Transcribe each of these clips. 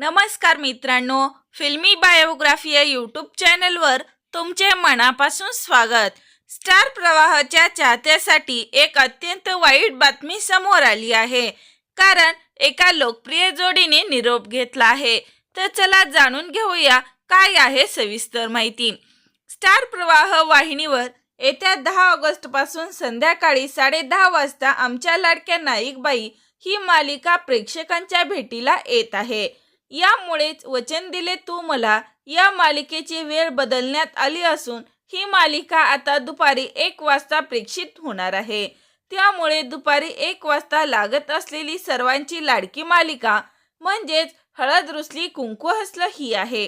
नमस्कार मित्रांनो, फिल्मी बायोग्राफी या यूट्यूब चॅनलवर तुमचे मनापासून स्वागत। स्टार प्रवाहाच्या चाहत्यासाठी एक अत्यंत वाईट बातमी समोर आली आहे, कारण एका लोकप्रिय जोडीने निरोप घेतला आहे। तर चला जाणून घेऊया काय आहे सविस्तर माहिती। स्टार प्रवाह वाहिनीवर येत्या 10 ऑगस्ट पासून संध्याकाळी 10:30 वाजता आमच्या लाडक्या नाईकबाई ही मालिका प्रेक्षकांच्या भेटीला येत आहे। यामुळेच वचन दिले तू मला या मालिकेची वेळ बदलण्यात आली असून ही मालिका आता दुपारी 1 वाजता प्रेक्षित होणार आहे। त्यामुळे दुपारी 1 वाजता लागत असलेली सर्वांची लाडकी मालिका म्हणजेच हळद रुसली कुंकू हसलं ही आहे।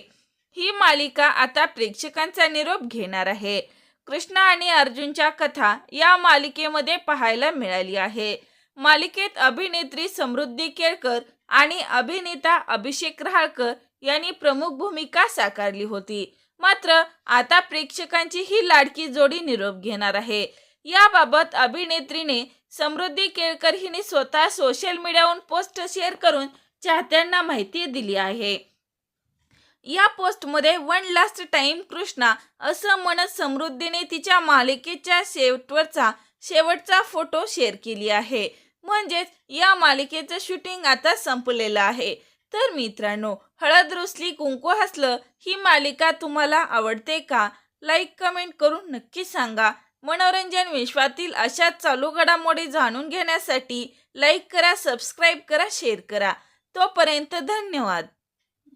ही मालिका आता प्रेक्षकांचा निरोप घेणार आहे। कृष्णा आणि अर्जुनच्या कथा या मालिकेमध्ये पाहायला मिळाली आहे। मालिकेत अभिनेत्री समृद्धी केळकर आणि अभिनेता अभिषेक रहाळकर यांनी प्रमुख भूमिका साकारली होती। मात्र आता प्रेक्षकांची ही लाडकी जोडी निरोप घेणार आहे। याबाबत अभिनेत्रीने समृद्धी केळकर हिने स्वतः सोशल मीडियावरून पोस्ट शेअर करून चाहत्यांना माहिती दिली आहे। या पोस्टमध्ये वन लास्ट टाइम कृष्णा असं म्हणत समृद्धीने तिच्या मालिकेच्या शेवटचा फोटो शेअर केली आहे। म्हणजेच या मालिकेचं शूटिंग आता संपलेलं आहे। तर मित्रांनो, हळद रुसली कुंकू हसलं ही मालिका तुम्हाला आवडते का? लाईक कमेंट करून नक्की सांगा। मनोरंजन विश्वातील अशाच चालू घडामोडी जाणून घेण्यासाठी लाईक करा, सबस्क्राईब करा, शेअर करा। तोपर्यंत धन्यवाद।